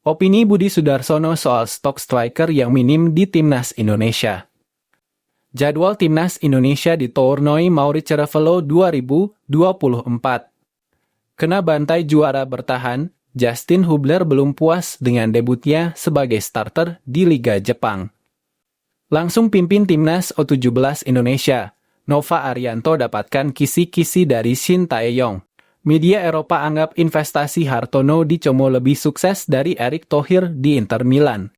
Opini Budi Sudarsono soal stok striker yang minim di Timnas Indonesia. Jadwal Timnas Indonesia di Tournoi Maurice Revello 2024. Kena bantai juara bertahan, Justin Hubler belum puas dengan debutnya sebagai starter di Liga Jepang. Langsung pimpin Timnas U17 Indonesia, Nova Arianto dapatkan kisi-kisi dari Shin Tae-yong. Media Eropa anggap investasi Hartono di Como lebih sukses dari Erick Thohir di Inter Milan.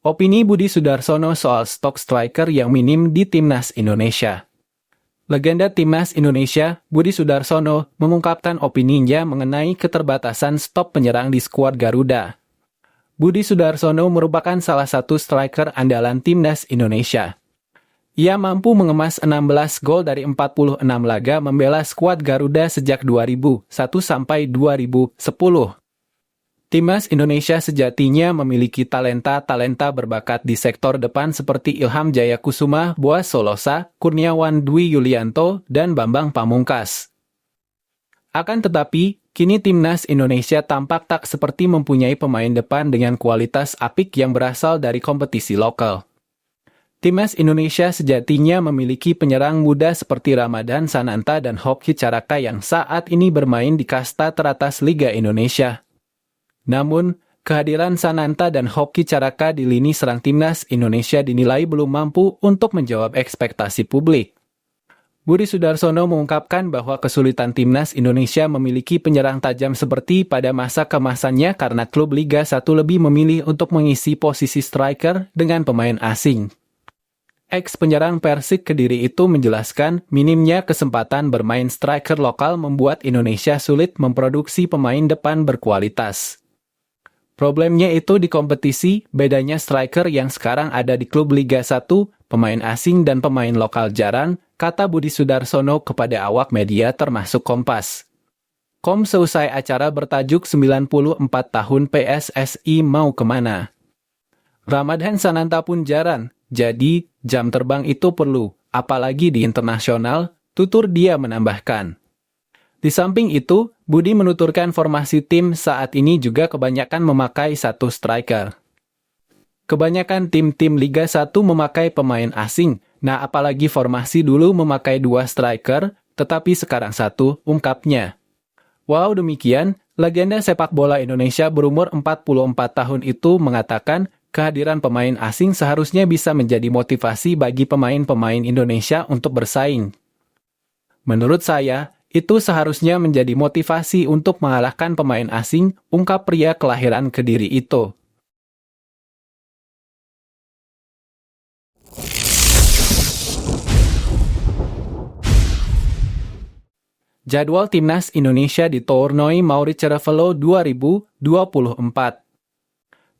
Opini Budi Sudarsono soal stok striker yang minim di Timnas Indonesia. Legenda Timnas Indonesia, Budi Sudarsono, mengungkapkan opininya mengenai keterbatasan stok penyerang di skuad Garuda. Budi Sudarsono merupakan salah satu striker andalan Timnas Indonesia. Ia mampu mengemas 16 gol dari 46 laga membela skuad Garuda sejak 2001 sampai 2010. Timnas Indonesia sejatinya memiliki talenta-talenta berbakat di sektor depan seperti Ilham Jayakusuma, Boaz Solosa, Kurniawan Dwi Yulianto, dan Bambang Pamungkas. Akan tetapi, kini Timnas Indonesia tampak tak seperti mempunyai pemain depan dengan kualitas apik yang berasal dari kompetisi lokal. Timnas Indonesia sejatinya memiliki penyerang muda seperti Ramadan Sananta dan Hoki Caraka yang saat ini bermain di kasta teratas Liga Indonesia. Namun, kehadiran Sananta dan Hoki Caraka di lini serang Timnas Indonesia dinilai belum mampu untuk menjawab ekspektasi publik. Budi Sudarsono mengungkapkan bahwa kesulitan Timnas Indonesia memiliki penyerang tajam seperti pada masa kemasannya karena klub Liga 1 lebih memilih untuk mengisi posisi striker dengan pemain asing. Ex-penyerang Persik Kediri itu menjelaskan minimnya kesempatan bermain striker lokal membuat Indonesia sulit memproduksi pemain depan berkualitas. Problemnya itu di kompetisi, bedanya striker yang sekarang ada di klub Liga 1, pemain asing dan pemain lokal jarang, kata Budi Sudarsono kepada awak media termasuk Kompas. Seusai acara bertajuk 94 tahun PSSI mau kemana? Ramadan Sananta pun jarang. Jadi, jam terbang itu perlu, apalagi di internasional, tutur dia menambahkan. Di samping itu, Budi menuturkan formasi tim saat ini juga kebanyakan memakai satu striker. Kebanyakan tim-tim Liga 1 memakai pemain asing, nah apalagi formasi dulu memakai 2 striker, tetapi sekarang 1, ungkapnya. Walau demikian, legenda sepak bola Indonesia berumur 44 tahun itu mengatakan, kehadiran pemain asing seharusnya bisa menjadi motivasi bagi pemain-pemain Indonesia untuk bersaing. Menurut saya, itu seharusnya menjadi motivasi untuk mengalahkan pemain asing, ungkap pria kelahiran Kediri itu. Jadwal Timnas Indonesia di Tournoi Maurice Revello 2024.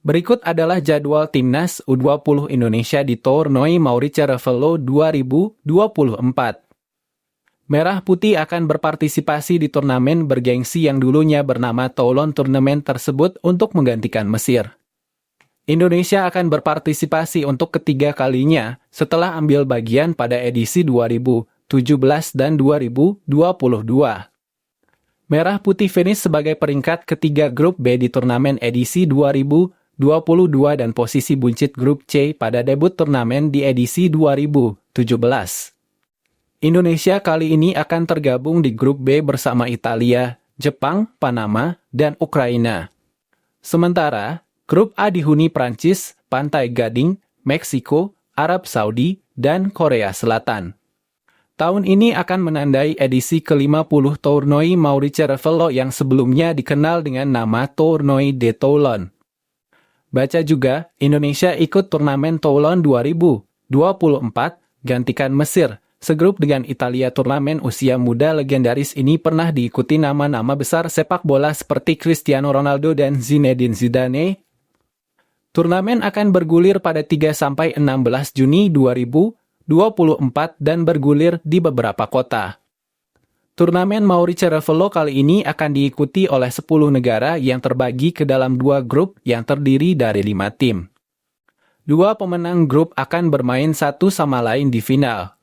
Berikut adalah jadwal Timnas U20 Indonesia di Tournoi Maurice Revello 2024. Merah Putih akan berpartisipasi di turnamen bergengsi yang dulunya bernama Toulon Tournament tersebut untuk menggantikan Mesir. Indonesia akan berpartisipasi untuk ketiga kalinya setelah ambil bagian pada edisi 2017 dan 2022. Merah Putih finish sebagai peringkat ketiga grup B di turnamen edisi 2022 dan posisi buncit grup C pada debut turnamen di edisi 2017. Indonesia kali ini akan tergabung di grup B bersama Italia, Jepang, Panama, dan Ukraina. Sementara, grup A dihuni Prancis, Pantai Gading, Meksiko, Arab Saudi, dan Korea Selatan. Tahun ini akan menandai edisi ke-50 Tournoi Maurice Revello yang sebelumnya dikenal dengan nama Tournoi de Toulon. Baca juga, Indonesia ikut turnamen Toulon 2024, gantikan Mesir. Segrup dengan Italia. Turnamen usia muda legendaris ini pernah diikuti nama-nama besar sepak bola seperti Cristiano Ronaldo dan Zinedine Zidane. Turnamen akan bergulir pada 3-16 Juni 2024 dan bergulir di beberapa kota. Turnamen Maurice Revello kali ini akan diikuti oleh 10 negara yang terbagi ke dalam 2 grup yang terdiri dari 5 tim. 2 pemenang grup akan bermain satu sama lain di final.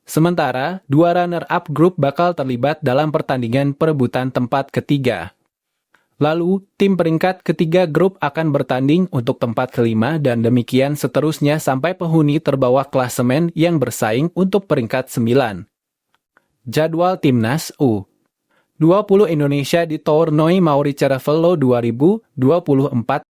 Sementara, dua runner-up grup bakal terlibat dalam pertandingan perebutan tempat ketiga. Lalu, tim peringkat ketiga grup akan bertanding untuk tempat kelima dan demikian seterusnya sampai penghuni terbawah klasemen yang bersaing untuk peringkat 9. Jadwal Timnas U20 Indonesia di Tournoi Mauricerevelo 2024.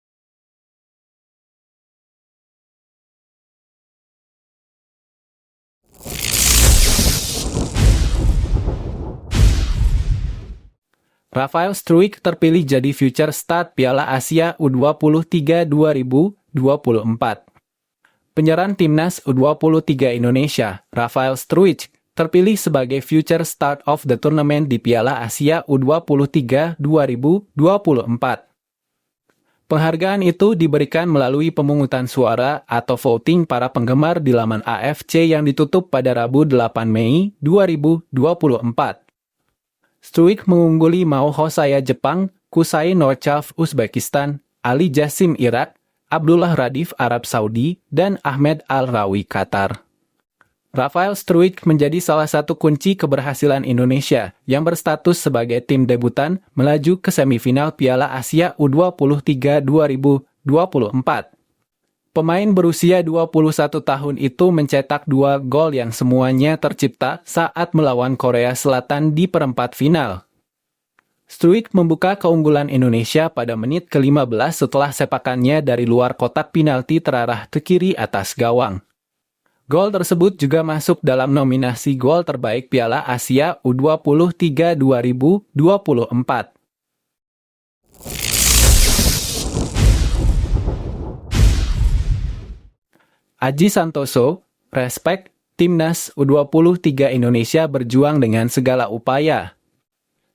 Rafael Struijk terpilih jadi future start Piala Asia U23 2024. Penyerang Timnas U23 Indonesia, Rafael Struijk, terpilih sebagai future start of the tournament di Piala Asia U23 2024. Penghargaan itu diberikan melalui pemungutan suara atau voting para penggemar di laman AFC yang ditutup pada Rabu 8 Mei 2024. Struijk mengungguli Mao Hosaya Jepang, Kusai Norchav Uzbekistan, Ali Jassim Irak, Abdullah Radif Arab Saudi, dan Ahmed Al-Rawi Qatar. Rafael Struijk menjadi salah satu kunci keberhasilan Indonesia yang berstatus sebagai tim debutan melaju ke semifinal Piala Asia U23 2024. Pemain berusia 21 tahun itu mencetak 2 gol yang semuanya tercipta saat melawan Korea Selatan di perempat final. Struijk membuka keunggulan Indonesia pada menit ke-15 setelah sepakannya dari luar kotak penalti terarah ke kiri atas gawang. Gol tersebut juga masuk dalam nominasi gol terbaik Piala Asia U23 2024. Aji Santoso, respect, Timnas U23 Indonesia berjuang dengan segala upaya.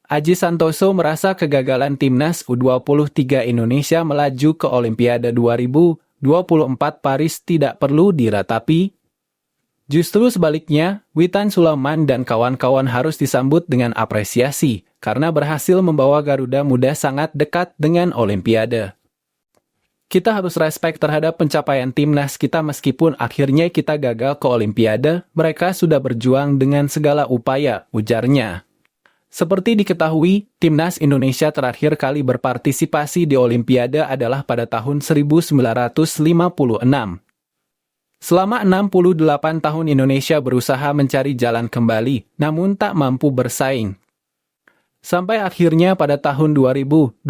Aji Santoso merasa kegagalan Timnas U23 Indonesia melaju ke Olimpiade 2024 Paris tidak perlu diratapi. Justru sebaliknya, Witan Sulaiman dan kawan-kawan harus disambut dengan apresiasi karena berhasil membawa Garuda Muda sangat dekat dengan Olimpiade. Kita harus respect terhadap pencapaian timnas kita meskipun akhirnya kita gagal ke Olimpiade, mereka sudah berjuang dengan segala upaya, ujarnya. Seperti diketahui, timnas Indonesia terakhir kali berpartisipasi di Olimpiade adalah pada tahun 1956. Selama 68 tahun Indonesia berusaha mencari jalan kembali, namun tak mampu bersaing. Sampai akhirnya pada tahun 2024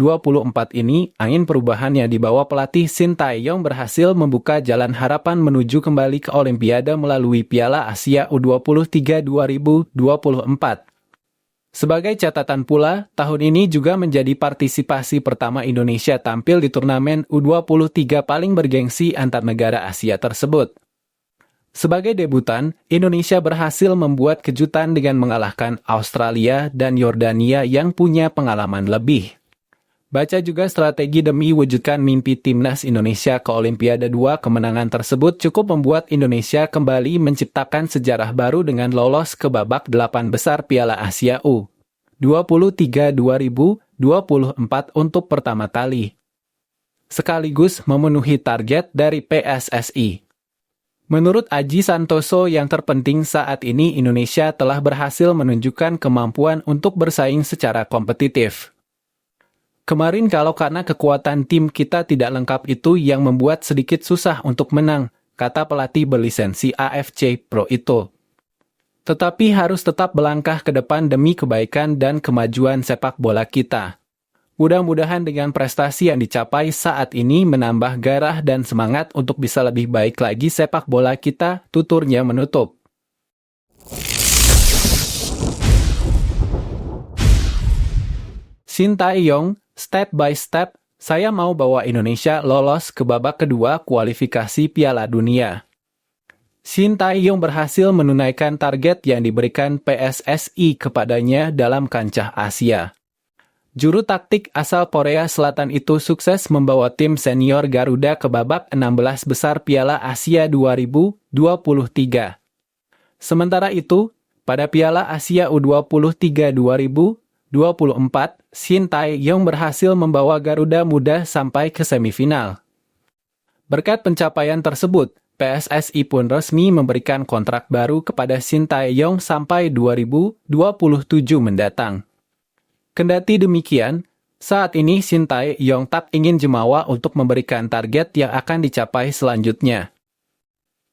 ini, angin perubahan yang dibawa pelatih Shin Tae-yong berhasil membuka jalan harapan menuju kembali ke Olimpiade melalui Piala Asia U23 2024. Sebagai catatan pula, tahun ini juga menjadi partisipasi pertama Indonesia tampil di turnamen U23 paling bergengsi antar negara Asia tersebut. Sebagai debutan, Indonesia berhasil membuat kejutan dengan mengalahkan Australia dan Yordania yang punya pengalaman lebih. Baca juga strategi demi wujudkan mimpi timnas Indonesia ke Olimpiade 2. Kemenangan tersebut cukup membuat Indonesia kembali menciptakan sejarah baru dengan lolos ke babak 8 besar Piala Asia U23 2024 untuk pertama kali. Sekaligus memenuhi target dari PSSI. Menurut Aji Santoso, yang terpenting saat ini Indonesia telah berhasil menunjukkan kemampuan untuk bersaing secara kompetitif. Kemarin kalau karena kekuatan tim kita tidak lengkap itu yang membuat sedikit susah untuk menang, kata pelatih berlisensi AFC Pro itu. Tetapi harus tetap melangkah ke depan demi kebaikan dan kemajuan sepak bola kita. Mudah-mudahan dengan prestasi yang dicapai saat ini menambah gairah dan semangat untuk bisa lebih baik lagi sepak bola kita, tuturnya menutup. Shin Tae-yong, step by step, saya mau bawa Indonesia lolos ke babak kedua kualifikasi Piala Dunia. Shin Tae-yong berhasil menunaikan target yang diberikan PSSI kepadanya dalam kancah Asia. Juru taktik asal Korea Selatan itu sukses membawa tim senior Garuda ke babak 16 besar Piala Asia 2023. Sementara itu, pada Piala Asia U23 2024, Shin Tae-yong berhasil membawa Garuda Muda sampai ke semifinal. Berkat pencapaian tersebut, PSSI pun resmi memberikan kontrak baru kepada Shin Tae-yong sampai 2027 mendatang. Kendati demikian, saat ini Shin Tae-yong tak ingin jemawa untuk memberikan target yang akan dicapai selanjutnya.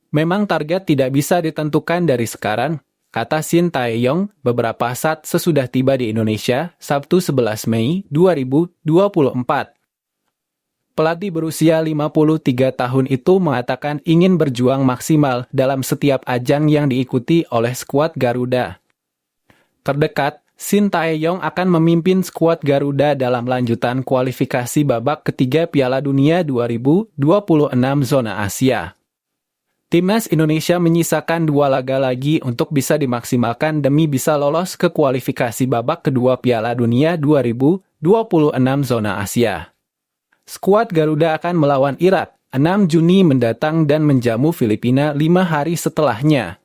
Memang target tidak bisa ditentukan dari sekarang, kata Shin Tae-yong beberapa saat sesudah tiba di Indonesia, Sabtu 11 Mei 2024. Pelatih berusia 53 tahun itu mengatakan ingin berjuang maksimal dalam setiap ajang yang diikuti oleh skuad Garuda. Terdekat, Shin Tae-yong akan memimpin skuad Garuda dalam lanjutan kualifikasi babak ketiga Piala Dunia 2026 zona Asia. Timnas Indonesia menyisakan 2 laga lagi untuk bisa dimaksimalkan demi bisa lolos ke kualifikasi babak kedua Piala Dunia 2026 zona Asia. Skuad Garuda akan melawan Irak 6 Juni mendatang dan menjamu Filipina 5 hari setelahnya.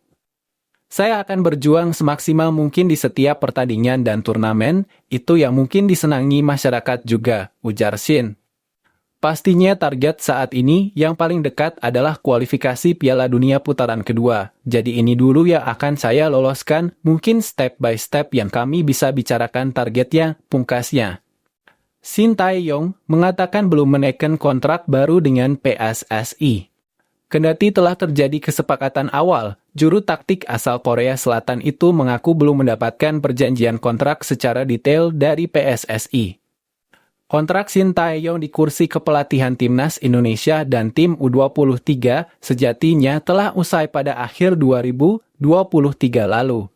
Saya akan berjuang semaksimal mungkin di setiap pertandingan dan turnamen, itu yang mungkin disenangi masyarakat juga, ujar Shin. Pastinya target saat ini yang paling dekat adalah kualifikasi Piala Dunia putaran kedua. Jadi ini dulu yang akan saya loloskan, mungkin step by step yang kami bisa bicarakan targetnya, pungkasnya. Shin Tae-yong mengatakan belum menaikkan kontrak baru dengan PSSI. Kendati telah terjadi kesepakatan awal, juru taktik asal Korea Selatan itu mengaku belum mendapatkan perjanjian kontrak secara detail dari PSSI. Kontrak Shin Tae-yong di kursi kepelatihan Timnas Indonesia dan tim U23 sejatinya telah usai pada akhir 2023 lalu.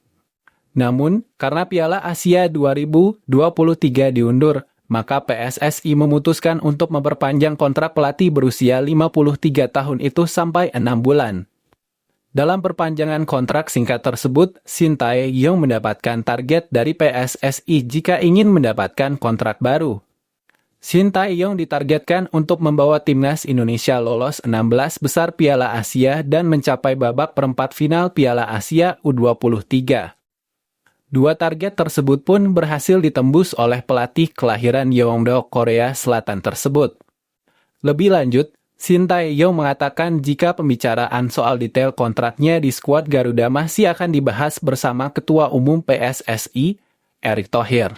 Namun, karena Piala Asia 2023 diundur, maka PSSI memutuskan untuk memperpanjang kontrak pelatih berusia 53 tahun itu sampai 6 bulan. Dalam perpanjangan kontrak singkat tersebut, Shin Tae-yong mendapatkan target dari PSSI jika ingin mendapatkan kontrak baru. Shin Tae-yong ditargetkan untuk membawa Timnas Indonesia lolos 16 besar Piala Asia dan mencapai babak perempat final Piala Asia U23. 2 target tersebut pun berhasil ditembus oleh pelatih kelahiran Yeongdo, Korea Selatan tersebut. Lebih lanjut, Shin Tae-yong mengatakan jika pembicaraan soal detail kontraknya di skuad Garuda masih akan dibahas bersama Ketua Umum PSSI, Erick Thohir.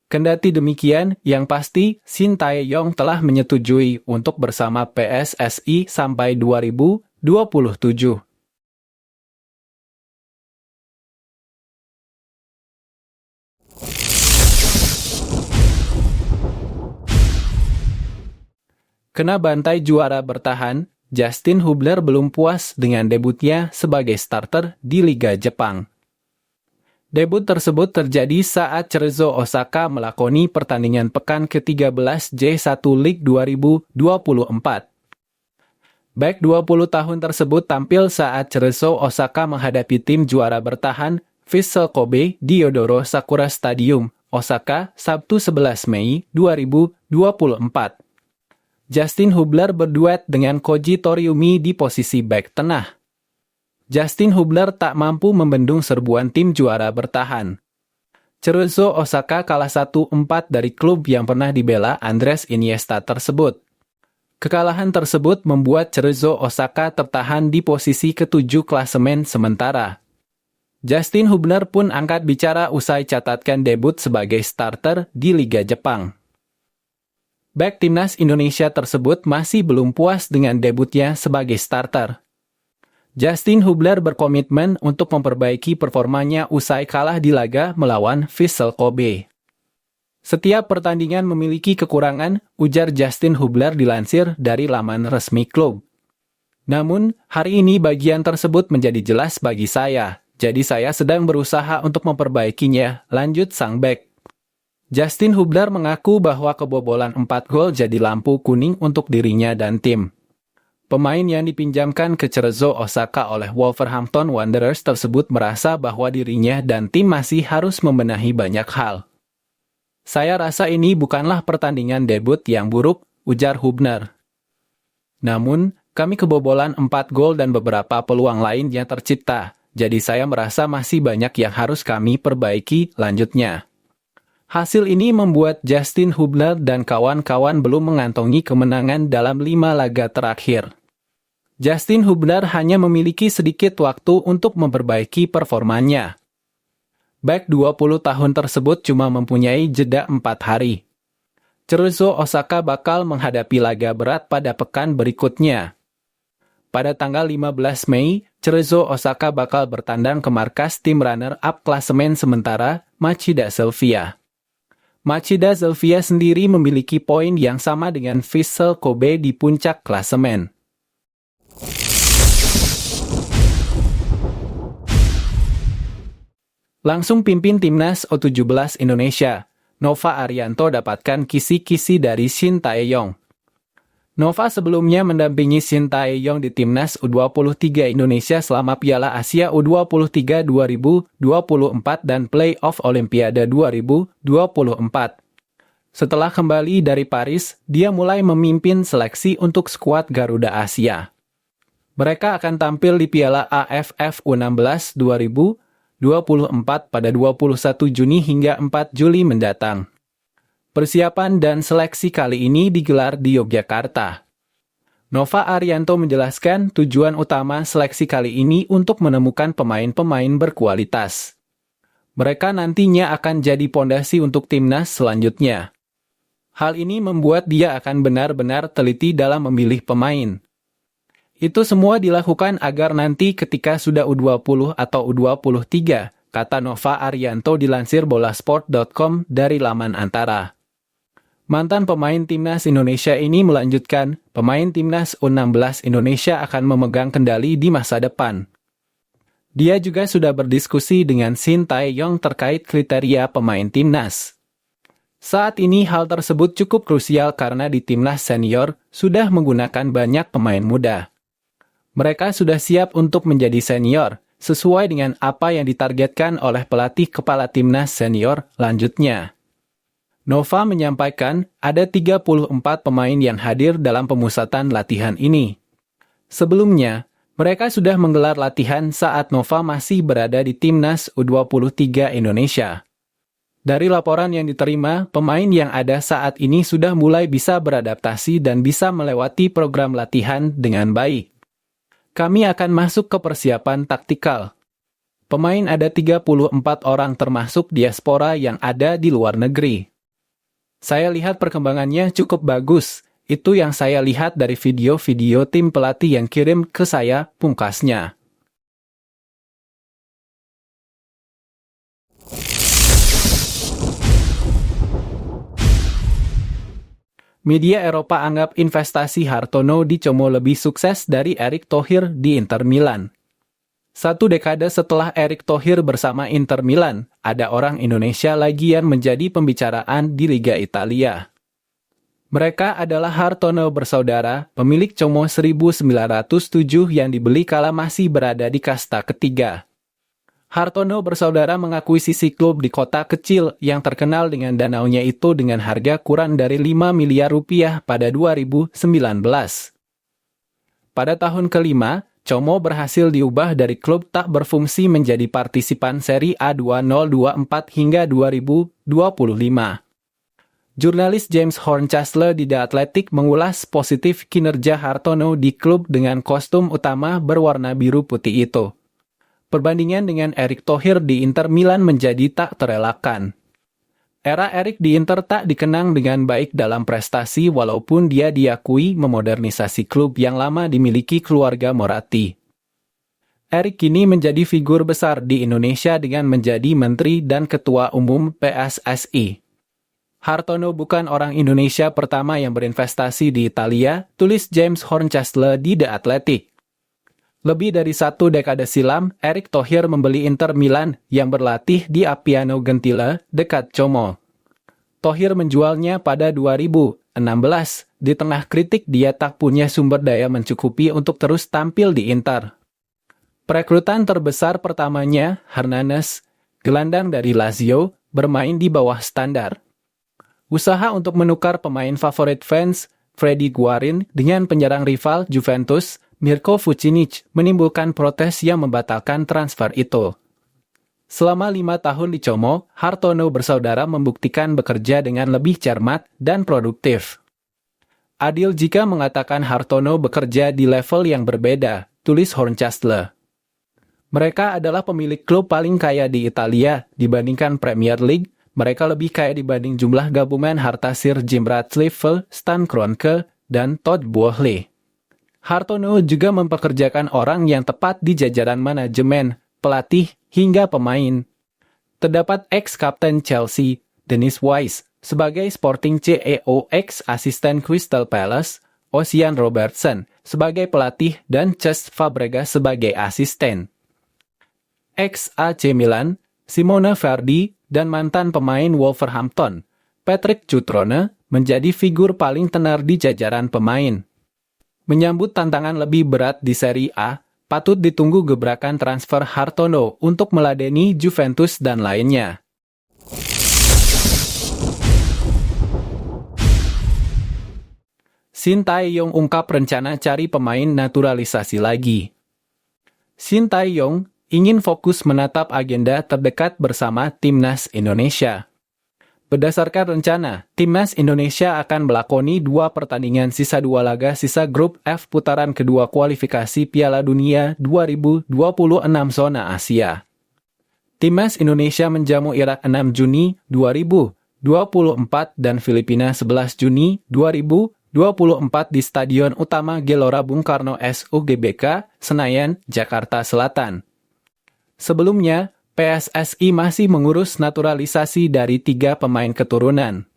Kendati demikian, yang pasti Shin Tae-yong telah menyetujui untuk bersama PSSI sampai 2027. Kena bantai juara bertahan, Justin Hubler belum puas dengan debutnya sebagai starter di Liga Jepang. Debut tersebut terjadi saat Cerezo Osaka melakoni pertandingan pekan ke-13 J1 League 2024. Bek 20 tahun tersebut tampil saat Cerezo Osaka menghadapi tim juara bertahan Vissel Kobe di Yodoro Sakura Stadium, Osaka, Sabtu 11 Mei 2024. Justin Hubler berduet dengan Koji Toriumi di posisi bek tengah. Justin Hubler tak mampu membendung serbuan tim juara bertahan. Cerezo Osaka kalah 1-4 dari klub yang pernah dibela Andres Iniesta tersebut. Kekalahan tersebut membuat Cerezo Osaka tertahan di posisi ke-7 klasemen sementara. Justin Hubler pun angkat bicara usai catatkan debut sebagai starter di Liga Jepang. Bek Timnas Indonesia tersebut masih belum puas dengan debutnya sebagai starter. Justin Hubler berkomitmen untuk memperbaiki performanya usai kalah di laga melawan Vissel Kobe. Setiap pertandingan memiliki kekurangan, ujar Justin Hubler dilansir dari laman resmi klub. Namun, hari ini bagian tersebut menjadi jelas bagi saya, jadi saya sedang berusaha untuk memperbaikinya, lanjut sang bek. Justin Hubler mengaku bahwa kebobolan 4 gol jadi lampu kuning untuk dirinya dan tim. Pemain yang dipinjamkan ke Cerezo Osaka oleh Wolverhampton Wanderers tersebut merasa bahwa dirinya dan tim masih harus membenahi banyak hal. Saya rasa ini bukanlah pertandingan debut yang buruk, ujar Hubner. Namun, kami kebobolan 4 gol dan beberapa peluang lain yang tercipta, jadi saya merasa masih banyak yang harus kami perbaiki, lanjutnya. Hasil ini membuat Justin Hubler dan kawan-kawan belum mengantongi kemenangan dalam 5 laga terakhir. Justin Hubner hanya memiliki sedikit waktu untuk memperbaiki performanya. Bek 20 tahun tersebut cuma mempunyai jeda 4 hari. Cerezo Osaka bakal menghadapi laga berat pada pekan berikutnya. Pada tanggal 15 Mei, Cerezo Osaka bakal bertandang ke markas tim runner-up klasemen sementara, Machida Sylvia. Machida Sylvia sendiri memiliki poin yang sama dengan Vissel Kobe di puncak klasemen. Langsung pimpin timnas U17 Indonesia, Nova Arianto dapatkan kisi-kisi dari Shin Tae-yong. Nova sebelumnya mendampingi Shin Tae-yong di timnas U23 Indonesia selama Piala Asia U23 2024 dan Playoff Olimpiade 2024. Setelah kembali dari Paris, dia mulai memimpin seleksi untuk skuad Garuda Asia. Mereka akan tampil di Piala AFF U16 2024 pada 21 Juni hingga 4 Juli mendatang. Persiapan dan seleksi kali ini digelar di Yogyakarta. Nova Arianto menjelaskan tujuan utama seleksi kali ini untuk menemukan pemain-pemain berkualitas. Mereka nantinya akan jadi pondasi untuk timnas selanjutnya. Hal ini membuat dia akan benar-benar teliti dalam memilih pemain. Itu semua dilakukan agar nanti ketika sudah U20 atau U23, kata Nova Arianto dilansir bolasport.com dari laman Antara. Mantan pemain timnas Indonesia ini melanjutkan, pemain timnas U16 Indonesia akan memegang kendali di masa depan. Dia juga sudah berdiskusi dengan Shin Tae-yong terkait kriteria pemain timnas. Saat ini hal tersebut cukup krusial karena di timnas senior sudah menggunakan banyak pemain muda. Mereka sudah siap untuk menjadi senior, sesuai dengan apa yang ditargetkan oleh pelatih kepala timnas senior, lanjutnya. Nova menyampaikan ada 34 pemain yang hadir dalam pemusatan latihan ini. Sebelumnya, mereka sudah menggelar latihan saat Nova masih berada di timnas U23 Indonesia. Dari laporan yang diterima, pemain yang ada saat ini sudah mulai bisa beradaptasi dan bisa melewati program latihan dengan baik. Kami akan masuk ke persiapan taktikal. Pemain ada 34 orang termasuk diaspora yang ada di luar negeri. Saya lihat perkembangannya cukup bagus. Itu yang saya lihat dari video-video tim pelatih yang kirim ke saya, pungkasnya. Media Eropa anggap investasi Hartono di Como lebih sukses dari Erick Thohir di Inter Milan. 1 dekade setelah Erick Thohir bersama Inter Milan, ada orang Indonesia lagi yang menjadi pembicaraan di Liga Italia. Mereka adalah Hartono bersaudara, pemilik Como 1907 yang dibeli kala masih berada di kasta ketiga. Hartono bersaudara mengakuisisi klub di kota kecil yang terkenal dengan danaunya itu dengan harga kurang dari 5 miliar rupiah pada 2019. Pada tahun kelima, Como berhasil diubah dari klub tak berfungsi menjadi partisipan Serie A 2024 hingga 2025. Jurnalis James Horncastle di The Athletic mengulas positif kinerja Hartono di klub dengan kostum utama berwarna biru putih itu. Perbandingan dengan Erick Thohir di Inter Milan menjadi tak terelakkan. Era Erick di Inter tak dikenang dengan baik dalam prestasi walaupun dia diakui memodernisasi klub yang lama dimiliki keluarga Moratti. Erick kini menjadi figur besar di Indonesia dengan menjadi menteri dan ketua umum PSSI. Hartono bukan orang Indonesia pertama yang berinvestasi di Italia, tulis James Horncastle di The Athletic. Lebih dari 1 dekade silam, Erick Thohir membeli Inter Milan yang berlatih di Appiano Gentile, dekat Como. Thohir menjualnya pada 2016. Di tengah kritik dia tak punya sumber daya mencukupi untuk terus tampil di Inter. Perekrutan terbesar pertamanya, Hernanes, gelandang dari Lazio, bermain di bawah standar. Usaha untuk menukar pemain favorit fans, Freddy Guarin, dengan penyerang rival Juventus, Mirko Vucinic, menimbulkan protes yang membatalkan transfer itu. Selama 5 tahun di Como, Hartono bersaudara membuktikan bekerja dengan lebih cermat dan produktif. Adil jika mengatakan Hartono bekerja di level yang berbeda, tulis Horncastle. Mereka adalah pemilik klub paling kaya di Italia dibandingkan Premier League. Mereka lebih kaya dibanding jumlah gabungan harta Sir Jim Ratcliffe, Stan Kroenke, dan Todd Boehly. Hartono juga mempekerjakan orang yang tepat di jajaran manajemen, pelatih, hingga pemain. Terdapat ex-kapten Chelsea, Dennis Wise, sebagai Sporting CEO, ex-asisten Crystal Palace, Ocean Robertson sebagai pelatih, dan Cesc Fabregas sebagai asisten. Ex-AC Milan, Simone Verdi, dan mantan pemain Wolverhampton, Patrick Cutrone, menjadi figur paling tenar di jajaran pemain. Menyambut tantangan lebih berat di Serie A, patut ditunggu gebrakan transfer Hartono untuk meladeni Juventus dan lainnya. Shin Tae-yong ungkap rencana cari pemain naturalisasi lagi. Shin Tae-yong ingin fokus menatap agenda terdekat bersama Timnas Indonesia. Berdasarkan rencana, Timnas Indonesia akan melakoni 2 pertandingan sisa 2 laga sisa grup F putaran kedua kualifikasi Piala Dunia 2026 zona Asia. Timnas Indonesia menjamu Irak 6 Juni 2024 dan Filipina 11 Juni 2024 di Stadion Utama Gelora Bung Karno SUGBK, Senayan, Jakarta Selatan. Sebelumnya, PSSI masih mengurus naturalisasi dari 3 pemain keturunan.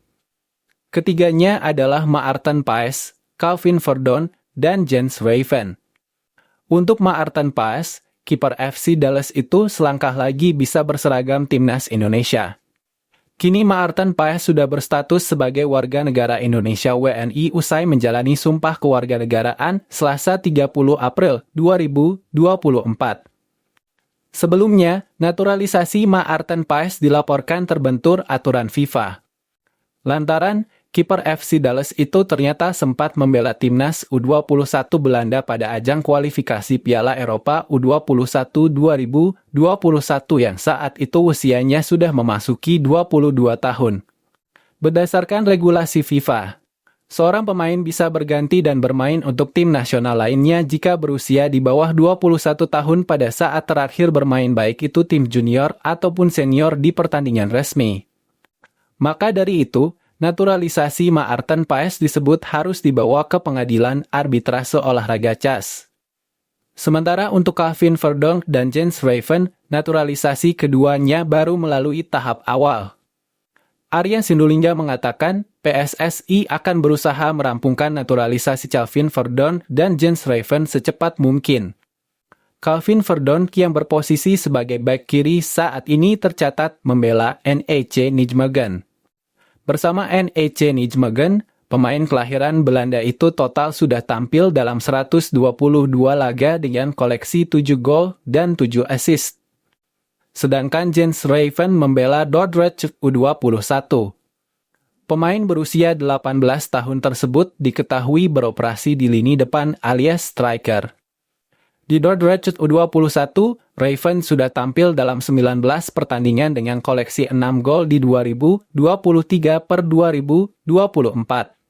Ketiganya adalah Maarten Paes, Calvin Verdon, dan Jens Wijven. Untuk Maarten Paes, kiper FC Dallas itu selangkah lagi bisa berseragam Timnas Indonesia. Kini Maarten Paes sudah berstatus sebagai warga negara Indonesia WNI usai menjalani sumpah kewarganegaraan Selasa 30 April 2024. Sebelumnya, naturalisasi Maarten Paes dilaporkan terbentur aturan FIFA. Lantaran, kiper FC Dallas itu ternyata sempat membela timnas U21 Belanda pada ajang kualifikasi Piala Eropa U21 2021 yang saat itu usianya sudah memasuki 22 tahun. Berdasarkan regulasi FIFA, seorang pemain bisa berganti dan bermain untuk tim nasional lainnya jika berusia di bawah 21 tahun pada saat terakhir bermain baik itu tim junior ataupun senior di pertandingan resmi. Maka dari itu, naturalisasi Maarten Paes disebut harus dibawa ke pengadilan arbitrase olahraga CAS. Sementara untuk Calvin Verdonk dan Jens Wijven, naturalisasi keduanya baru melalui tahap awal. Aryan Sindulingga mengatakan PSSI akan berusaha merampungkan naturalisasi Calvin Verdonk dan Jens Wijven secepat mungkin. Calvin Verdonk yang berposisi sebagai bek kiri saat ini tercatat membela NEC Nijmegen. Bersama NEC Nijmegen, pemain kelahiran Belanda itu total sudah tampil dalam 122 laga dengan koleksi 7 gol dan 7 assist. Sedangkan Jens Wijven membela Dordrecht U21. Pemain berusia 18 tahun tersebut diketahui beroperasi di lini depan alias striker. Di Dordrecht U21, Wijven sudah tampil dalam 19 pertandingan dengan koleksi 6 gol di 2023 per 2024.